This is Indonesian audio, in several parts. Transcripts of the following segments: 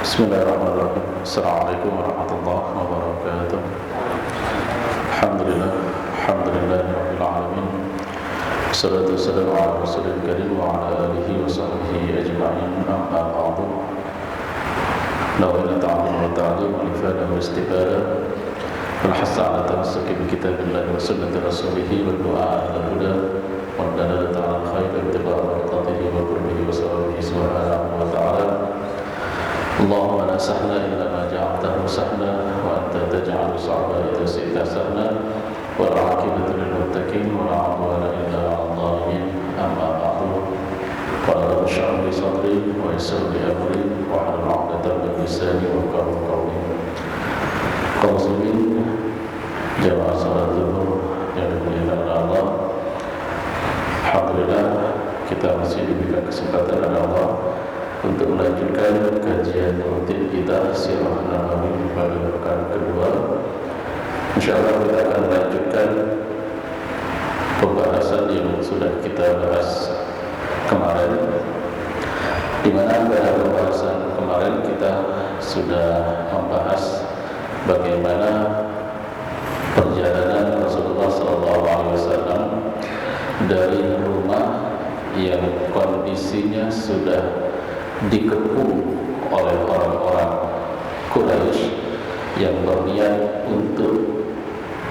Bismillahirrahmanirrahim. Assalamualaikum warahmatullahi wabarakatuh. Alhamdulillah, alhamdulillahirabbil alamin. Wassalatu wassalamu ala rasulil karim wa ala alihi wa sahbihi ajma'in. Amma ba'du. Nawaitu ta'allum wa ta'lim wal ifada wal istifada wal hasa ala tamassuki bi kitabillahi wa sunnati rasulih wal du'a ala huda wal dalalata ala khair wa ittiba'a mardatihi wa qurbihi wa sawabihi subhanahu wa ta'ala. Allahumma la sahla illa ma ja'altahu sahla wa anta taj'alu sa'ba idza syi'ta sahla wal 'aqibatu lil muttaqin wa la 'udwana illa 'alal zalimin. Amma ba'du. Qala rabbi shrah li sadri wa yassir li amri wa hlul 'uqdatam min lisani yafqahu qawli. Kaum muslimin jamaah salat zuhur yang dimuliakan oleh Allah. Alhamdulillah kita masih diberikan kesempatan oleh Allah untuk melanjutkan kajian rutin kita Sirah Nabawi pada pekan kedua. Insyaallah kita akan melanjutkan pembahasan yang sudah kita bahas kemarin, di mana pada pembahasan kemarin kita sudah membahas bagaimana perjalanan Rasulullah SAW dari rumah yang kondisinya sudah dikepung oleh orang-orang Quraisy yang berniat untuk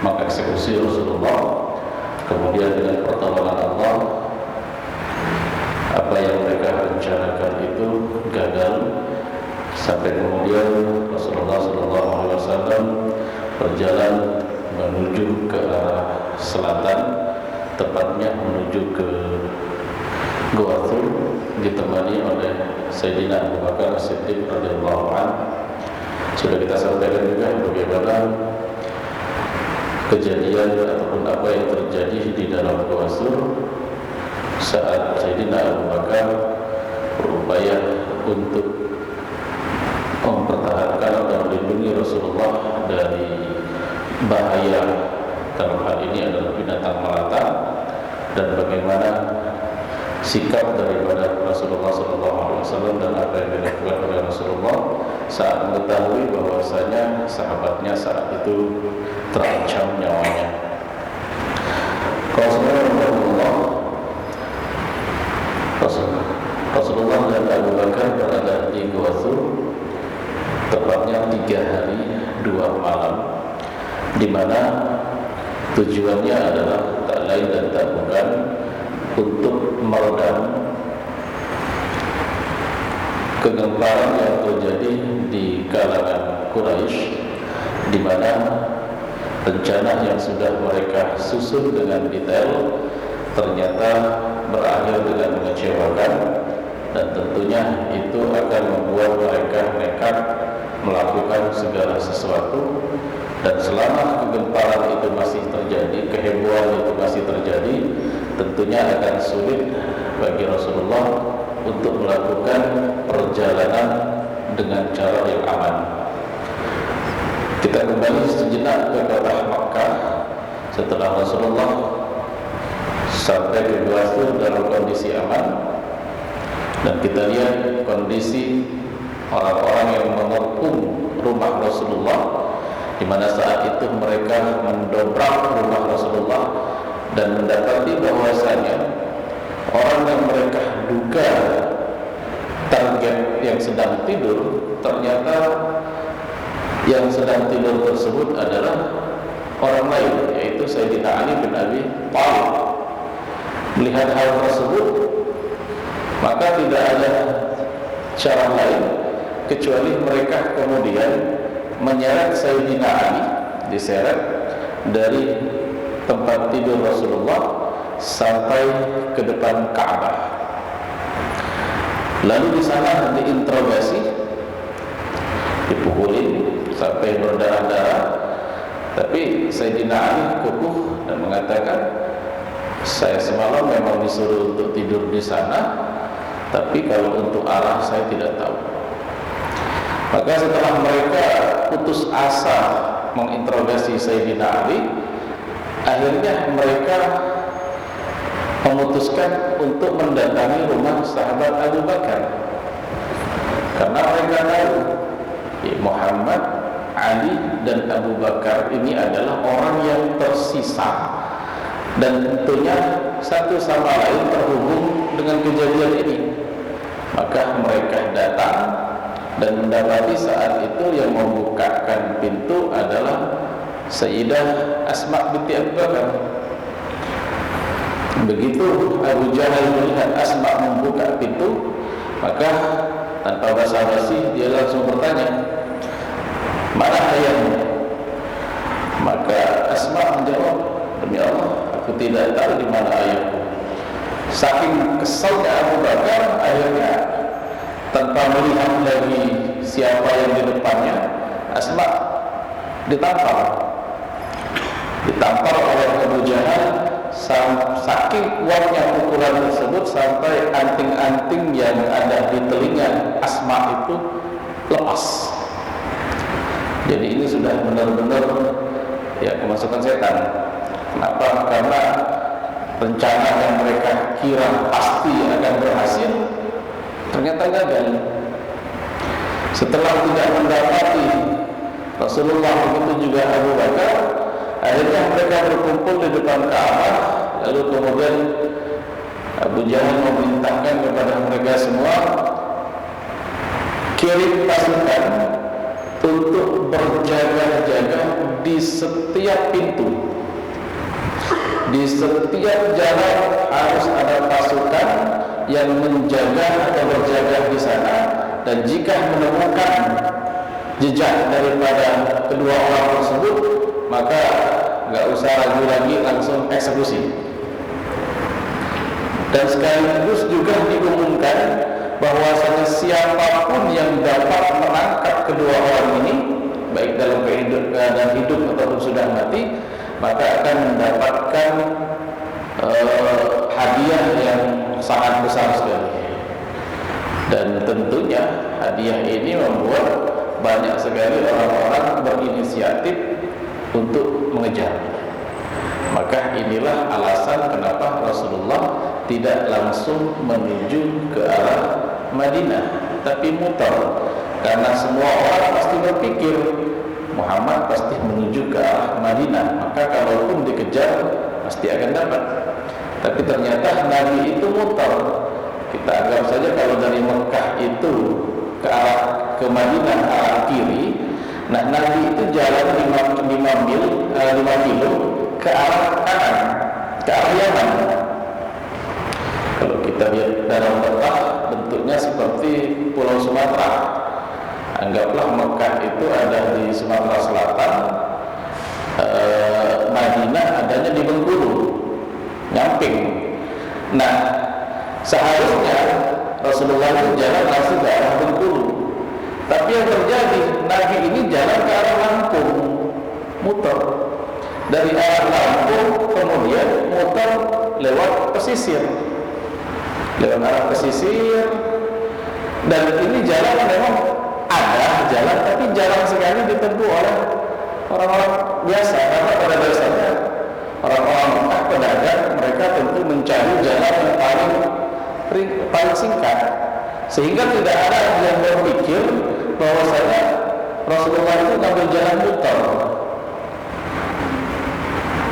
mengeksekusi Rasulullah. Kemudian dengan pertolongan Allah, apa yang mereka rencanakan itu gagal, sampai kemudian Rasulullah SAW berjalan menuju ke arah selatan, tepatnya menuju ke Gua Thur, ditemani oleh Sayyidina Abu Bakar As-Siddiq radhiyallahu anhu. Sudah kita sampaikan juga bagaimana kejadian ataupun apa yang terjadi di dalam Gua Thur saat Sayyidina Abu Bakar berupaya untuk mempertahankan dan melindungi Rasulullah dari bahaya, dalam hal ini adalah binatang melata, dan bagaimana sikap daripada Rasulullah SAW dan apa yang dilakukan oleh Rasulullah saat mengetahui bahwasanya sahabatnya saat itu terancam nyawanya. Rasulullah dan Abu Bakar berada di Gua Thur, tepatnya 3 hari 2 malam, di mana tujuannya adalah tak lain dan tak bukan untuk meredam kegemparan yang terjadi di kalangan Quraisy, di mana rencana yang sudah mereka susun dengan detail ternyata berakhir dengan mengecewakan, dan tentunya itu akan membuat mereka nekat melakukan segala sesuatu. Dan selama kegemparan itu masih terjadi, kehebohan itu masih terjadi, tentunya akan sulit bagi Rasulullah untuk melakukan perjalanan dengan cara yang aman. Kita kembali sejenak ke kota Makkah setelah Rasulullah sampai ke Gua Thur dalam kondisi aman, dan kita lihat kondisi orang-orang yang mengepung rumah Rasulullah, di mana saat itu mereka mendobrak rumah Rasulullah dan mendapati bahwasanya orang yang mereka duga target yang sedang tidur, ternyata yang sedang tidur tersebut adalah orang lain, yaitu Sayyidina Ali bin Abi Thalib. Melihat hal tersebut, maka tidak ada cara lain kecuali mereka kemudian menyeret Sayyidina Ali, diseret dari tempat tidur Rasulullah sampai ke depan Ka'bah. Lalu di sana diinterogasi, dipukulin sampai berdarah-darah. Tapi Sayyidina Ali kukuh dan mengatakan, saya semalam memang disuruh untuk tidur di sana, tapi kalau untuk arah saya tidak tahu. Maka setelah mereka putus asa menginterogasi Sayyidina Ali, akhirnya mereka memutuskan untuk mendatangi rumah sahabat Abu Bakar, karena mereka tahu Muhammad, Ali, dan Abu Bakar ini adalah orang yang tersisa, dan tentunya satu sama lain terhubung dengan kejadian ini. Maka mereka datang dan mendapati saat itu yang membukakan pintu adalah Sayyidah Asma binti Abu Bakar. Begitu Abu Jahal melihat Asma membuka pintu, maka tanpa basa-basi dia langsung bertanya, "Mana ayahmu?" Maka Asma menjawab, "Demi Allah, aku tidak tahu di mana ayahku." Saking kesalnya Abu Bakar, akhirnya tanpa melihat lagi siapa yang di depannya, Asma ditampar oleh Abu Jahal. Saking kuatnya pukulan tersebut sampai anting-anting yang ada di telinga Asma itu lepas. Jadi ini sudah benar-benar ya kemasukan setan. Kenapa? Karena rencana yang mereka kira pasti akan berhasil ternyata gagal. Setelah tidak mendapati Rasulullah, begitu juga Abu Bakar, akhirnya mereka berkumpul di depan Ka'bah. Lalu kemudian Abu Jahal memerintahkan kepada mereka semua, kirim pasukan untuk berjaga-jaga di setiap pintu, di setiap jalan harus ada pasukan yang menjaga atau berjaga di sana. Dan jika menemukan jejak daripada kedua orang tersebut, maka nggak usah ragu lagi, langsung eksekusi. Dan sekaligus juga diumumkan bahwasanya siapapun yang dapat menangkap kedua orang ini, baik dalam keadaan hidup ataupun sudah mati, maka akan mendapatkan hadiah yang sangat besar sekali. Dan tentunya hadiah ini membuat banyak sekali orang-orang berinisiatif untuk mengejar. Maka inilah alasan kenapa Rasulullah tidak langsung menuju ke arah Madinah, tapi muter. Karena semua orang pasti berpikir Muhammad pasti menuju ke arah Madinah, maka kalaupun dikejar pasti akan dapat. Tapi ternyata Nabi itu muter. Kita anggap saja kalau dari Mekah itu ke Madinah arah kiri, nah Nabi itu jalan 5 kilo ke arah kanan, ke arah Yaman. Kalau kita lihat dalam peta, bentuknya seperti Pulau Sumatera. Anggaplah Mekah itu ada di Sumatera Selatan, Madinah adanya di Bengkulu, nyamping. Nah, seharusnya Rasulullah itu jalan langsung ke arah Bengkulu, tapi yang terjadi Nabi ini jalan ke arah Lampung, muter dari arah Lampung, kemudian muter lewat pesisir, lewat arah pesisir. Dan ini jalan memang ada jalan, tapi jarang sekali ditempuh oleh orang-orang biasa, karena pada dasarnya orang-orang Mekah pedagang, mereka tentu mencari jalan yang paling singkat, sehingga tidak ada yang berpikir bahwasanya Rasulullah itu ngambil jalan muter.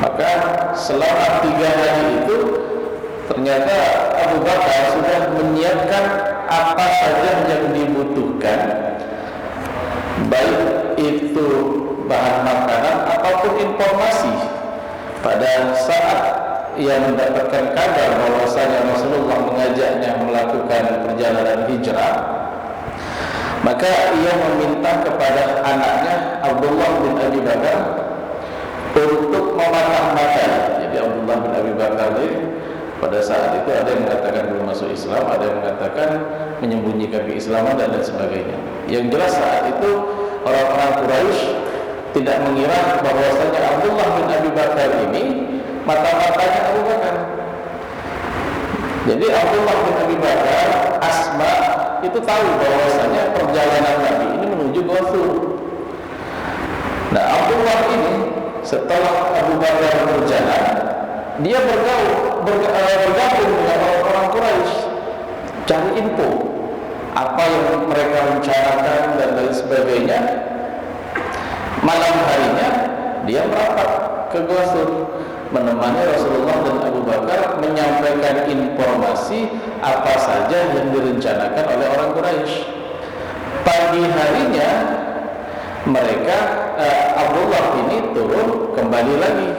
Maka selama 3 hari itu ternyata Abu Bakar sudah menyiapkan apa saja yang dibutuhkan, baik itu bahan makanan ataupun informasi. Pada saat ia mendapatkan kabar bahwasanya Rasulullah mengajaknya melakukan perjalanan hijrah, maka ia meminta kepada anaknya Abdullah bin Abi Bakar untuk mematah-matahi. Jadi Abdullah bin Abi Bakar ini pada saat itu ada yang mengatakan belum masuk Islam, ada yang mengatakan menyembunyikan keislaman dan lain sebagainya. Yang jelas saat itu orang-orang Quraisy tidak mengira bahwasanya Abdullah bin Abi Bakar ini mata-matanya Abu Bakar. Jadi Abdullah bin Abi Bakar, Asma itu tahu bahwasanya perjalanan Nabi ini menuju Ghafur. Nah, Abdullah ini setelah Abu Bakar berjalan, dia bergabung dengan orang-orang Quraisy, cari info apa yang mereka rencanakan dan lain sebagainya. Malam harinya dia merapat ke Gua Thur, menemani Rasulullah dan Abu Bakar menyampaikan informasi apa saja yang direncanakan oleh orang Quraisy. Pagi harinya mereka Abdullah ini turun kembali lagi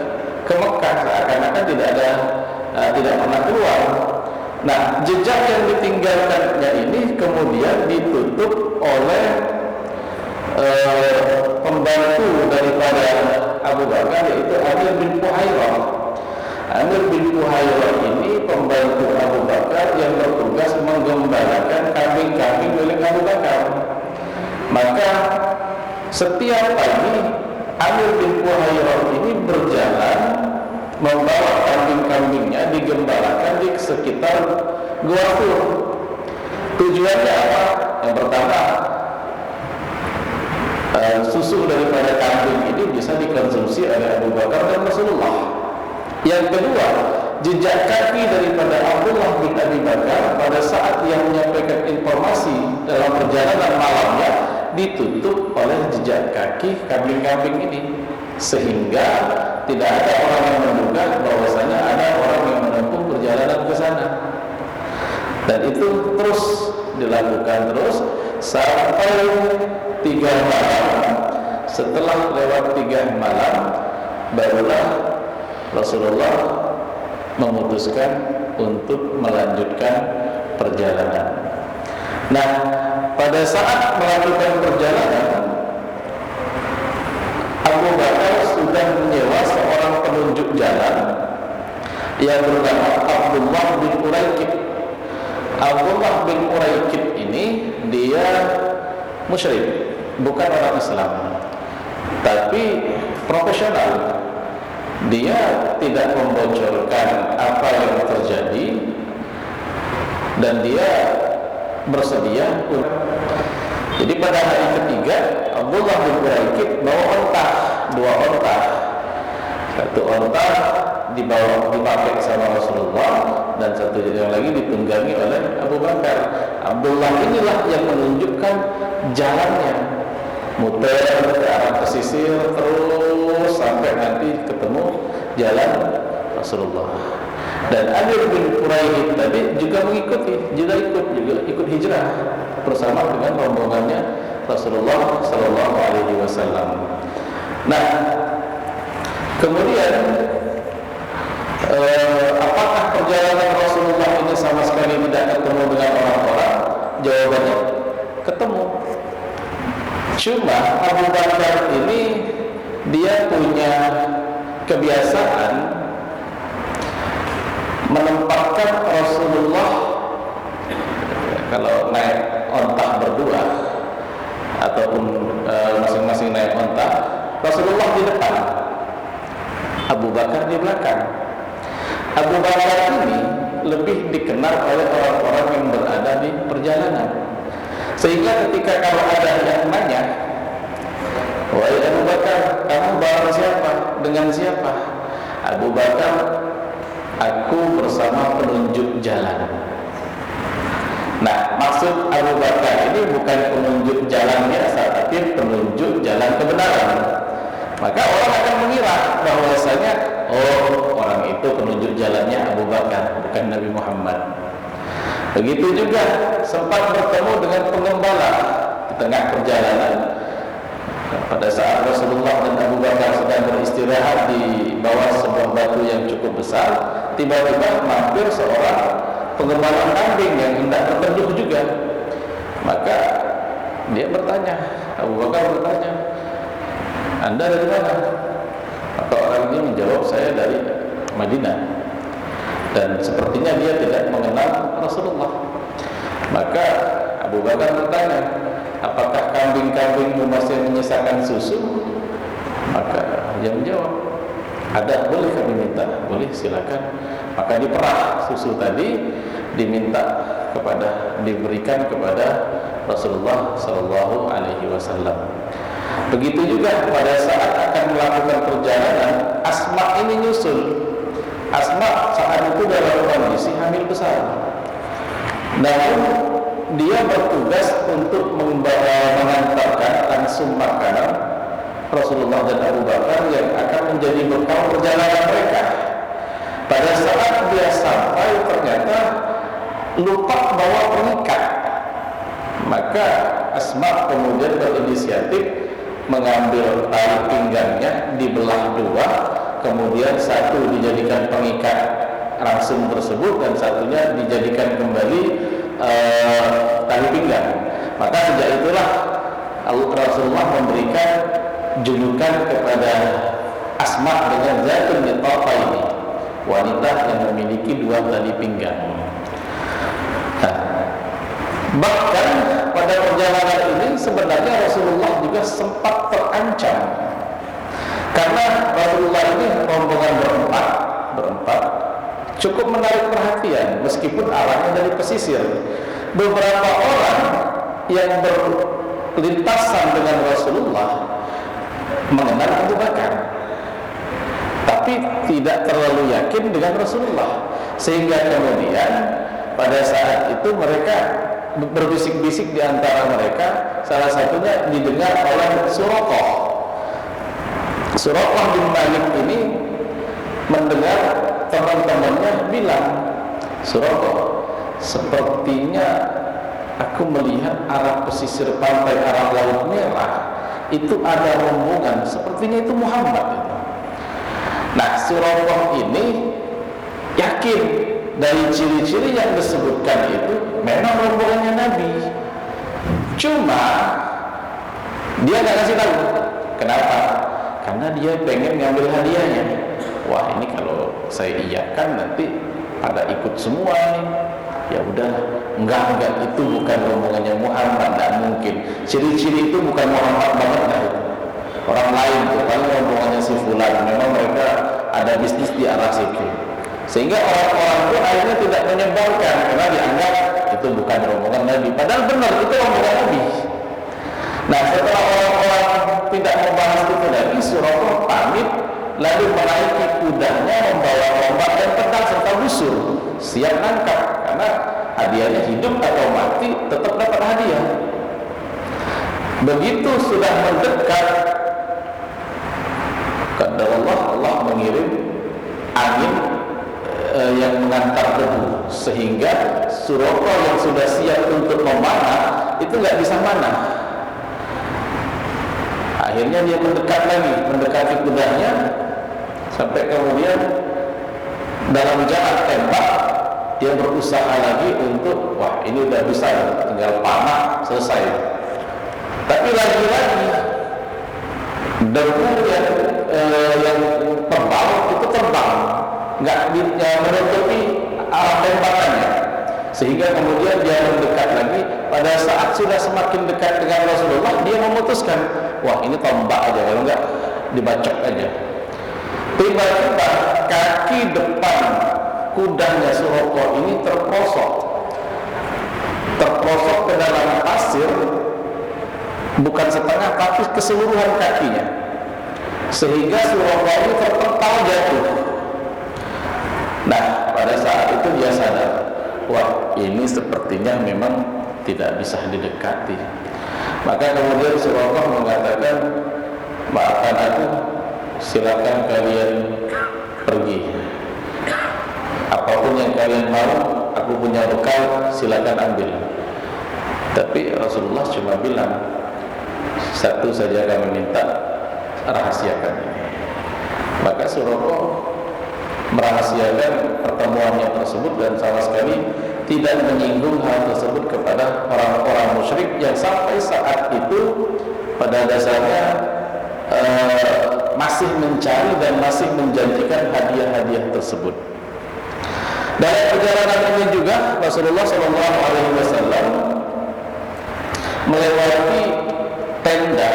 ke Mekah, seakan-akan tidak pernah keluar. Nah, jejak yang ditinggalkannya ini kemudian ditutup oleh pembantu daripada Abu Bakar, yaitu Amir bin Fuhairah. Amir bin Fuhairah ini pembantu Abu Bakar yang bertugas menggembalakan kambing-kambing milik Abu Bakar. Maka setiap pagi Amir bin Fuhairah ini berjalan membawa kambing-kambingnya digembalakan di sekitar Gua Thur. Tujuannya apa? Yang pertama, susu daripada kambing ini bisa dikonsumsi oleh Abu Bakar dan Rasulullah. Yang kedua, jejak kaki daripada Abdullah bin Abi Bakar pada saat yang menyampaikan informasi dalam perjalanan malamnya ditutup oleh jejak kaki kambing-kambing ini, sehingga tidak ada orang yang menduga bahwasanya ada orang yang menempuh perjalanan ke sana. Dan itu terus dilakukan sampai 3 malam. Setelah lewat 3 malam, barulah Rasulullah memutuskan untuk melanjutkan perjalanan. Nah, pada saat melakukan perjalanan, Abu Bakar sudah menyewa seorang penunjuk jalan yang bernama Abdullah bin Uraikib. Abdullah bin Uraikib ini dia musyrik, bukan orang Islam, tapi profesional. Dia tidak membocorkan apa yang terjadi dan dia bersedia. Jadi pada hari ketiga, Abdullah bin Uraikib bawa onta, 2 onta. Satu onta dipakai sama Rasulullah dan satu yang lagi ditunggangi oleh Abu Bakar. Abdullah inilah yang menunjukkan jalannya, muter ke arah pesisir terus sampai nanti ketemu jalan Rasulullah. Dan Amir bin Fuhairah tadi juga ikut hijrah bersama dengan rombongannya Rasulullah Sallallahu Alaihi Wasallam. Nah, kemudian apakah perjalanan Rasulullah ini sama sekali tidak ketemu dengan orang-orang? Jawabannya ketemu. Cuma Abu Bakar ini dia punya kebiasaan menempatkan Rasulullah kalau naik onta berdua ataupun masing-masing naik onta, Rasulullah di depan, Abu Bakar di belakang. Abu Bakar ini lebih dikenal oleh orang-orang yang berada di perjalanan, sehingga ketika kalau ada yang nanya, "Wahai Abu Bakar, kamu bareng siapa? Dengan siapa?" Abu Bakar, "Aku bersama penunjuk jalan." Nah, maksud Abu Bakar ini bukan penunjuk jalan biasa, tapi penunjuk jalan kebenaran. Maka orang akan mengira bahwasanya, oh, orang itu penunjuk jalannya Abu Bakar, bukan Nabi Muhammad. Begitu juga sempat bertemu dengan pengembala di tengah perjalanan. Pada saat Rasulullah dan Abu Bakar sedang beristirahat di bawah sebuah batu yang cukup besar, tiba-tiba mampir seorang penggembala kambing yang hendak berteduh juga. Maka dia bertanya, Abu Bakar bertanya, "Anda dari mana?" Maka orang ini menjawab, "Saya dari Madinah." Dan sepertinya dia tidak mengenal Rasulullah. Maka Abu Bakar bertanya, "Apakah kambing-kambingmu masih menyisakan susu?" Maka dia menjawab, "Ada, boleh kami minta?" "Boleh, silakan." Maka diperah susu tadi, diberikan kepada Rasulullah Sallallahu Alaihi Wasallam. Begitu juga pada saat akan melakukan perjalanan, Asma ini nyusul. Asma saat itu dalam kondisi hamil besar. Namun dia bertugas untuk mengantarkan langsung makanan Rasulullah dan Abu Bakar yang akan menjadi bekal perjalanan mereka. Pada saat dia sampai ternyata lupa bawa pengikat, maka Asma kemudian berinisiatif mengambil tali pinggangnya, dibelah dua, kemudian satu dijadikan pengikat ransum tersebut dan satunya dijadikan kembali tali pinggang. Maka sejak itulah Rasulullah memberikan julukan kepada Asma dengan Zatun Nitaqa ini, wanita yang memiliki dua tali pinggang. Nah, bahkan pada perjalanan ini sebenarnya Rasulullah juga sempat terancam, karena Rasulullah ini rombongan berempat cukup menarik perhatian meskipun arahnya dari pesisir. Beberapa orang yang berlintasan dengan Rasulullah mengenal Abu Bakar, tapi tidak terlalu yakin dengan Rasulullah, sehingga kemudian pada saat itu mereka berbisik-bisik di antara mereka. Salah satunya didengar oleh Suraqah bin Malik ini mendengar teman-temannya bilang, Suraqah, sepertinya aku melihat arah pesisir pantai, arah Laut Merah itu ada rombongan, sepertinya itu Muhammad itu. Nah, Suraqah ini yakin dari ciri-ciri yang disebutkan itu memang rombongannya Nabi. Cuma dia nggak kasih tahu. Kenapa? Karena dia pengen ngambil hadiahnya. Wah, ini kalau saya iyakan nanti pada ikut semua nih. Ya udah, enggak, itu bukan rombongannya Muhammad, tidak mungkin. Ciri-ciri itu bukan Muhammad banget lah itu. Orang lain tuh, paling rombongannya si Fulan. Memang mereka ada bisnis di arah situ. Sehingga orang-orang pun akhirnya tidak menyebarkan karena dianggap itu bukan rombongan Nabi. Padahal benar itu rombongan Nabi. Nah, setelah orang-orang tidak membahas itu lagi, Suraqah pamit lalu menaiki kudanya, membawa tombak dan pedang serta busur, siap nangkap, karena hadiahnya hidup atau mati tetap dapat hadiah. Begitu sudah mendekat, qadarullah, Allah mengirim angin yang mengantar debu, sehingga Suraqah yang sudah siap untuk memanah itu nggak bisa manah. Akhirnya dia mendekat lagi, mendekati kudanya, sampai kemudian dalam jarak tembak dia berusaha lagi untuk, wah ini udah bisa, tinggal panah selesai. Tapi lagi-lagi debu yang tebal itu terbang, nggak menutupi arah tembakannya, sehingga kemudian dia mendekat lagi. Pada saat sudah semakin dekat dengan Rasulullah, dia memutuskan, wah ini tombak aja, kalau enggak dibacok aja. Tiba-tiba kaki depan kudanya Suraqah ini terprosok ke dalam pasir, bukan setengah tapi keseluruhan kakinya, sehingga Suraqah ini terpental jatuh. Nah, pada saat itu dia sadar, wah ini sepertinya memang tidak bisa didekati. Maka kemudian Suraqah mengatakan, maafkan aku, silakan kalian pergi. Apapun yang kalian mau, aku punya bekal, silakan ambil. Tapi Rasulullah cuma bilang, satu saja kami minta, rahasiakan ini. Maka Suraqah merahasiakan pertemuannya tersebut dan sama sekali tidak menyinggung hal tersebut kepada orang-orang musyrik yang sampai saat itu pada dasarnya masih mencari dan masih menjanjikan hadiah-hadiah tersebut. Dalam perjalanan ini juga Rasulullah SAW melewati tenda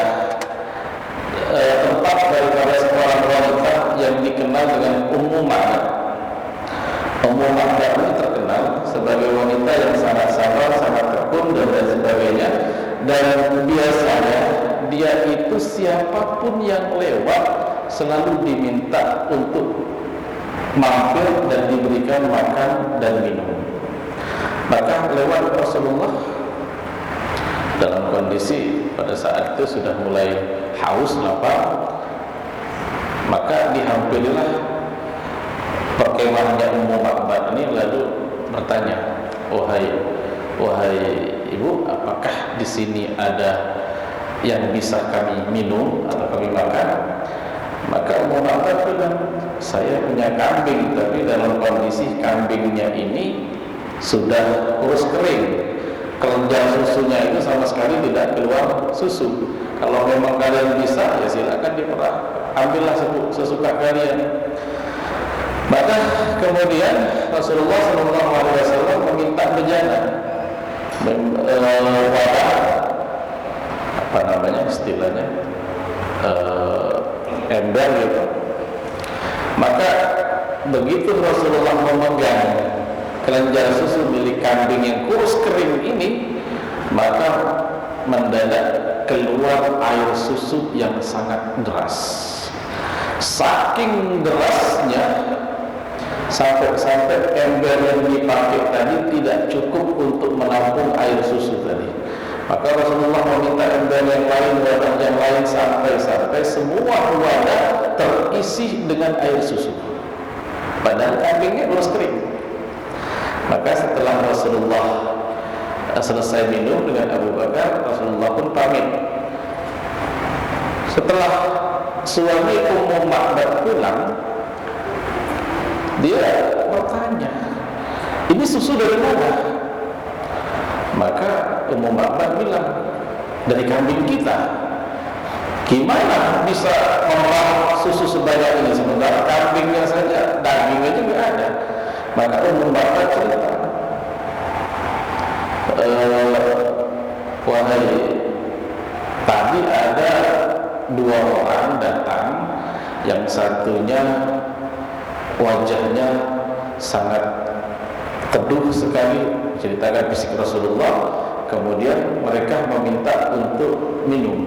tempat daripada seorang wanita yang dikenal dengan Ummu Ma'bad. Ummu Ma'bad ini terkenal sebagai wanita yang sangat sabar, sangat tekun dan sebagainya. Dan biasanya dia itu siapapun yang lewat selalu diminta untuk mampir dan diberikan makan dan minum. Maka lewat Rasulullah dalam kondisi pada saat itu sudah mulai haus, lapar, maka dihampirilah perkemahannya Ummu Ma'bad ini, lalu bertanya, wahai ibu, apakah di sini ada yang bisa kami minum atau kami makan? Maka Ummu Ma'bad bilang, saya punya kambing, tapi dalam kondisi kambingnya ini sudah kurus kering, kelenjar susunya itu sama sekali tidak keluar susu. Kalau memang kalian bisa, ya silakan diperah, ambillah sesuka kalian. Maka kemudian Rasulullah SAW meminta bejana, apa namanya istilahnya, ember gitu. Maka begitu Rasulullah memegang kelenjar susu milik kambing yang kurus kering ini, maka mendadak keluar air susu yang sangat deras. Saking derasnya, sampai ember yang dipakai tadi tidak cukup untuk menampung air susu tadi. Maka Rasulullah meminta ember yang lain, wadah yang lain, sampai semua wadah terisi dengan air susu. Padahal kambingnya kurus kering. Maka setelah Rasulullah selesai minum dengan Abu Bakar, Rasulullah pun pamit. Setelah suami Ummu Ma'bad pulang, dia bertanya, ini susu dari mana? Maka Ummu Ma'bad bilang, dari kambing kita. Gimana bisa memerah susu sebanyak ini, sementara kambingnya saja, dagingnya juga ada? Maka Ummu Ma'bad cerita, wahai, tadi ada dua orang datang, yang satunya wajahnya sangat teduh sekali, ceritakan fisik Rasulullah. Kemudian mereka meminta untuk minum,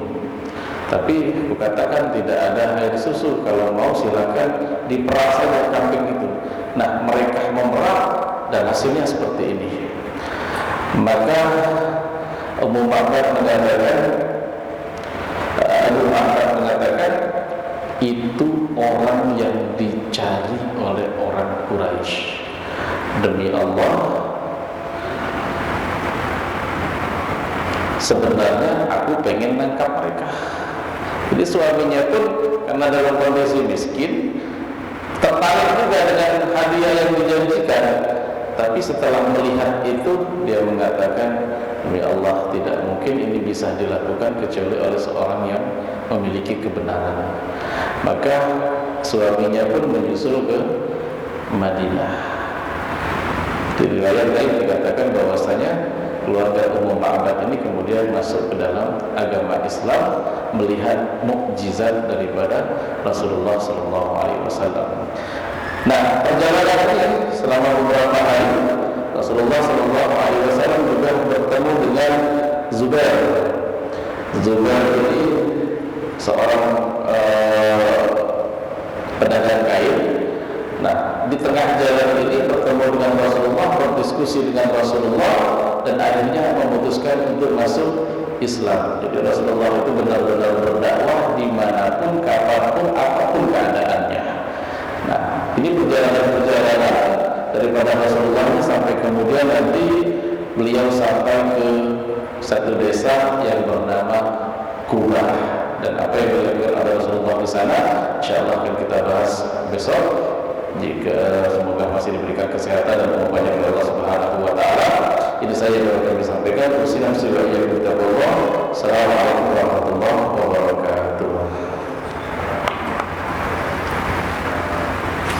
tapi kukatakan tidak ada air susu, kalau mau silakan diperah saja kambing itu. Nah, mereka memerah dan hasilnya seperti ini. Maka Ummu Ma'bad mengatakan, itu orang yang dicari oleh orang Quraisy. Demi Allah, sebenarnya aku pengen nangkap mereka. Jadi suaminya pun karena dalam kondisi miskin, tertarik juga dengan hadiah yang dijanjikan. Tapi setelah melihat itu, dia mengatakan, demi Allah, tidak mungkin ini bisa dilakukan kecuali oleh seorang yang memiliki kebenaran. Maka suaminya pun menyusul ke Madinah. Di riwayat lain dikatakan bahwasanya keluarga Ummu Ma'bad ini kemudian masuk ke dalam agama Islam melihat mukjizat daripada Rasulullah SAW. Nah, perjalanan ini selama beberapa hari, Rasulullah SAW juga bertemu dengan Zubair. Zubair ini seorang pedagang kain. Nah, di tengah jalan ini bertemu dengan Rasulullah, berdiskusi dengan Rasulullah, dan akhirnya memutuskan untuk masuk Islam. Jadi Rasulullah itu benar-benar berdakwah dimanapun, kapanpun, apapun keadaannya. Nah, ini perjalanan daripada Rasulullah sampai kemudian nanti beliau sampai ke satu desa yang bernama Quba, dan apa yang dilakukan oleh Rasulullah di sana, insyaallah akan kita bahas besok. Jika semoga masih diberikan kesehatan dan banyak oleh Allah Subhanahu wa taala. Ini saja yang kami sampaikan. Assalamualaikum warahmatullahi wabarakatuh.